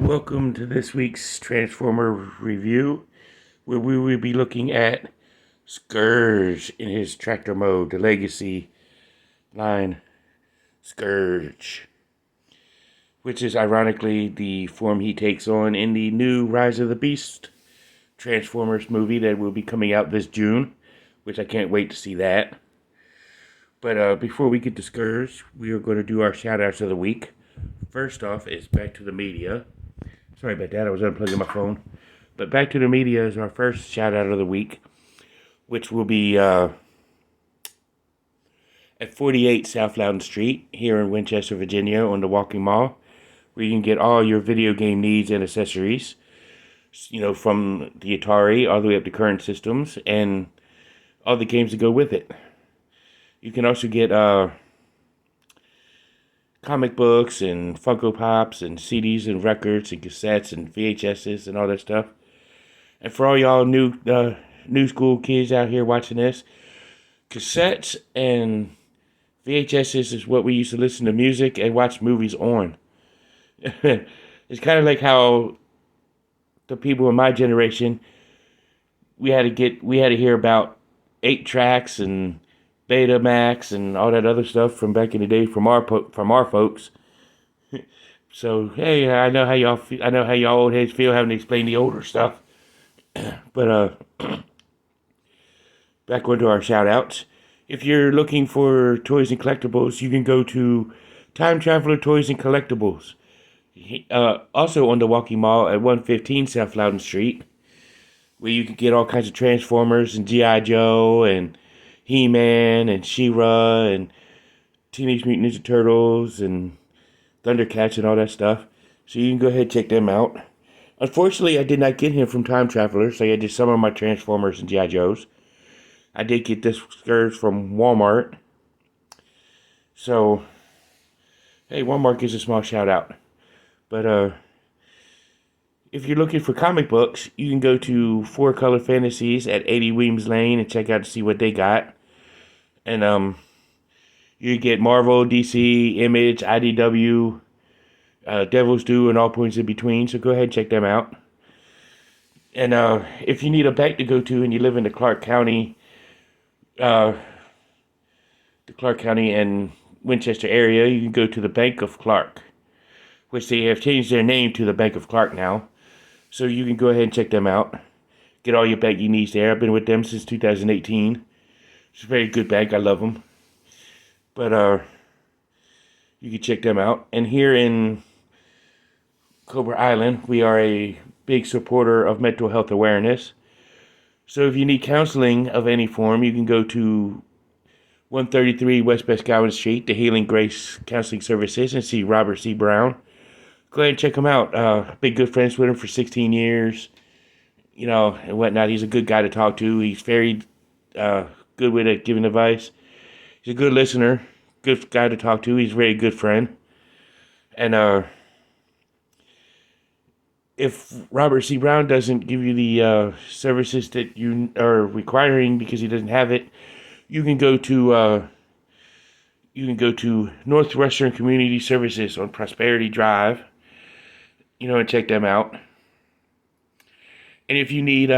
Welcome to this week's Transformer review, where we will be looking at Scourge in his tractor mode, the Legacy line Scourge, which is ironically the form he takes on in the new Rise of the Beast Transformers movie that will be coming out this June, which I can't wait to see that. But before we get to Scourge, we are going to do our shout-outs of the week. First off is Back to the Media. Sorry about that, I was unplugging my phone. But Back to the Media is our first shout-out of the week, which will be at 48 South Loudon Street here in Winchester, Virginia on the Walking Mall, where you can get all your video game needs and accessories, you know, from the Atari all the way up to current systems and all the games that go with it. You can also get comic books and Funko Pops and CDs and records and cassettes and VHSs and all that stuff. And for all y'all new school kids out here watching this, cassettes and VHSs is what we used to listen to music and watch movies on. It's kind of like how the people in my generation, we had to hear about 8 tracks and Betamax and all that other stuff from back in the day from our folks. So hey, I know how y'all old heads feel having to explain the older stuff. But back onto our shout outs. If you're looking for toys and collectibles, you can go to Time Traveler Toys and Collectibles. Also on the Walking Mall at 115 South Loudon Street, where you can get all kinds of Transformers and G.I. Joe and He-Man and She-Ra and Teenage Mutant Ninja Turtles and Thundercats and all that stuff. So you can go ahead and check them out. Unfortunately, I did not get him from Time Traveler, so I did some of my Transformers and G.I. Joes. I did get this Scourge from Walmart. So, hey, Walmart gives a small shout out. But if you're looking for comic books, you can go to 4 Color Fantasies at 80 Weems Lane and check out to see what they got. And you get Marvel, DC, Image, IDW, Devil's Due, and all points in between. So go ahead and check them out. And if you need a bank to go to and you live in the Clark County and Winchester area, you can go to the Bank of Clark, which they have changed their name to the Bank of Clark now. So you can go ahead and check them out. Get all your banking needs there. I've been with them since 2018. It's a very good bank. I love them. But you can check them out. And here in Cobra Island, we are a big supporter of mental health awareness. So if you need counseling of any form, you can go to 133 West Boscawen Street, the Healing Grace Counseling Services, and see Robert C. Brown. Go ahead and check him out. Been good friends with him for 16 years, you know, and whatnot. He's a good guy to talk to. He's very good with it, giving advice. He's a good listener, good guy to talk to. He's a very good friend. And if Robert C. Brown doesn't give you the services that you are requiring because he doesn't have it, you can go to Northwestern Community Services on Prosperity Drive, you know, and check them out. And if you need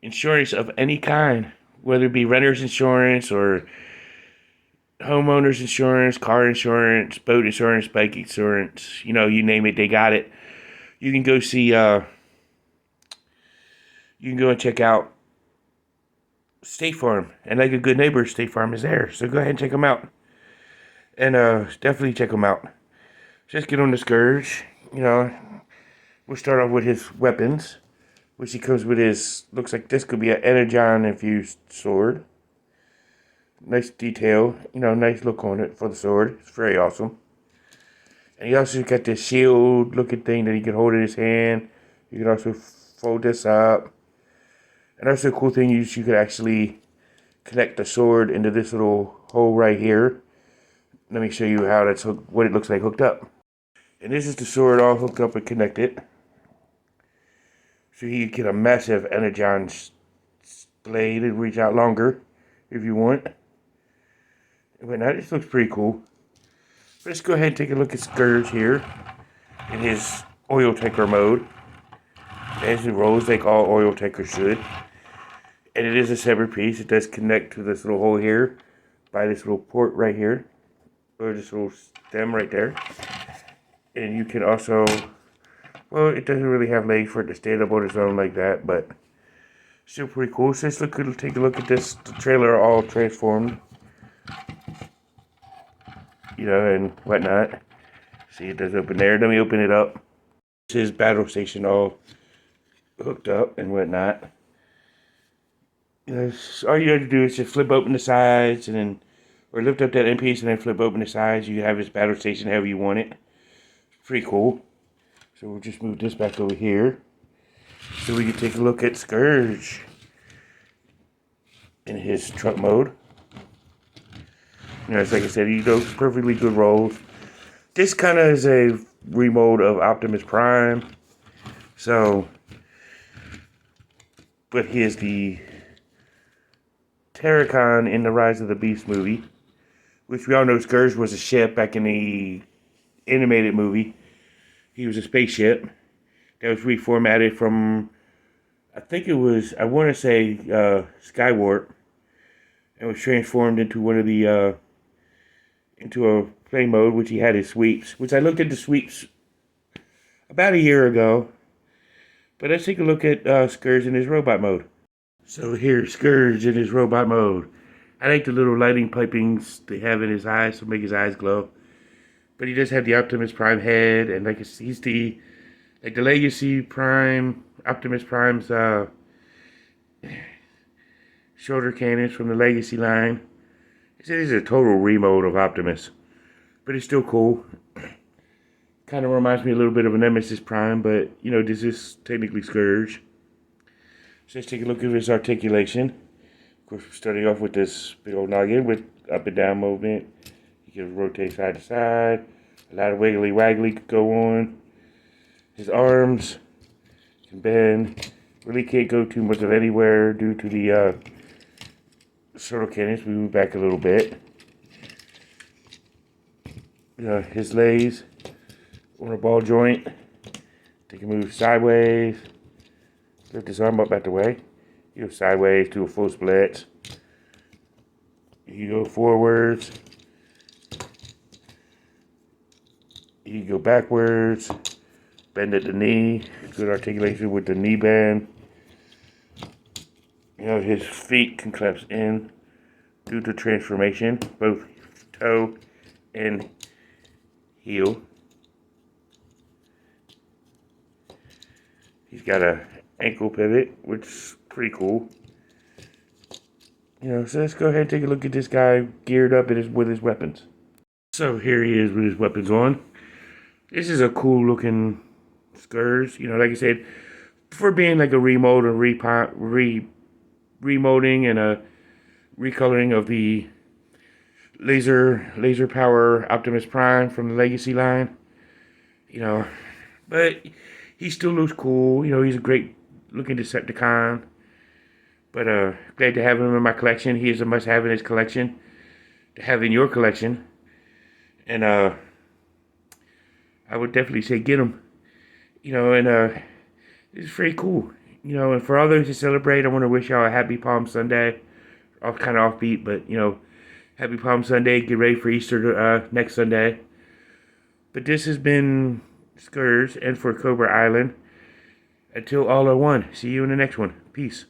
insurance of any kind, whether it be renter's insurance or homeowner's insurance, car insurance, boat insurance, bike insurance, you know, you name it, they got it. You can go see, you can go and check out State Farm. And like a good neighbor, State Farm is there. So go ahead and check them out. And definitely check them out. Just get on the Scourge. You know, we'll start off with his weapons, which he comes with his, looks like this could be an Energon-infused sword. Nice detail, you know, nice look on it for the sword. It's very awesome. And he also got this shield-looking thing that he can hold in his hand. You can also fold this up. And that's a cool thing is you could actually connect the sword into this little hole right here. Let me show you how that's what it looks like hooked up. And this is the sword all hooked up and connected. So you can get a massive Energon blade and reach out longer if you want. But now this looks pretty cool. Let's go ahead and take a look at Scourge here. in his oil tanker mode, as it rolls like all oil tankers should. And it is a separate piece. It does connect to this little hole here by this little port right here, or this little stem right there. And you can also, well, it doesn't really have legs for it to stand up on its own like that, but still pretty cool. So let's take a look at this. The trailer all transformed, you know, and whatnot. See, it does open there. Let me open it up. This is battle station all hooked up and whatnot. You know, all you have to do is just flip open the sides and then, or lift up that end piece and then flip open the sides. You have this battle station however you want it. It's pretty cool. So we'll just move this back over here so we can take a look at Scourge in his truck mode. You know, it's like I said, he does perfectly good rolls. This kind of is a remode of Optimus Prime. So, but here's the Terracon in the Rise of the Beast movie, which we all know Scourge was a ship back in the animated movie. He was a spaceship that was reformatted from, I think it was, I want to say Skywarp, and was transformed into one of the, into a plane mode, which he had his sweeps, which I looked at the sweeps about a year ago. But let's take a look at Scourge in his robot mode. So here's Scourge in his robot mode. I like the little lighting pipings they have in his eyes to make his eyes glow. But he does have the Optimus Prime head, and like he's the Legacy Prime, Optimus Prime's shoulder cannons from the Legacy line. This is a total remode of Optimus, but it's still cool. Kind of reminds me a little bit of a Nemesis Prime, but you know, this is technically Scourge. So let's take a look at his articulation. Of course, we're starting off with this big old noggin with up and down movement. You can rotate side to side. A lot of wiggly waggly could go on. His arms can bend. Really can't go too much of anywhere due to the shuttle cannons. We move back a little bit. His legs on a ball joint. They can move sideways. Lift his arm up out the way. You go sideways to a full split. You go forwards. You go backwards. Bend at the knee. Good articulation with the knee bend. You know, his feet can collapse in due to transformation, both toe and heel. He's got a ankle pivot, which is pretty cool. You know, so let's go ahead and take a look at this guy geared up with his weapons. So here he is with his weapons on. This is a cool looking Scourge. You know, like I said, for being like a remode and remoding and a recoloring of the laser power Optimus Prime from the Legacy line. You know, but he still looks cool. You know, he's a great looking Decepticon. But glad to have him in my collection. He is a must-have in his collection. To have in your collection. And I would definitely say get him. You know, and it's pretty cool. You know, and for all those who celebrate, I want to wish y'all a happy Palm Sunday. Kind of offbeat, but, you know, happy Palm Sunday. Get ready for Easter next Sunday. But this has been Scourge and for Cobra Island. Until all are one. See you in the next one. Peace.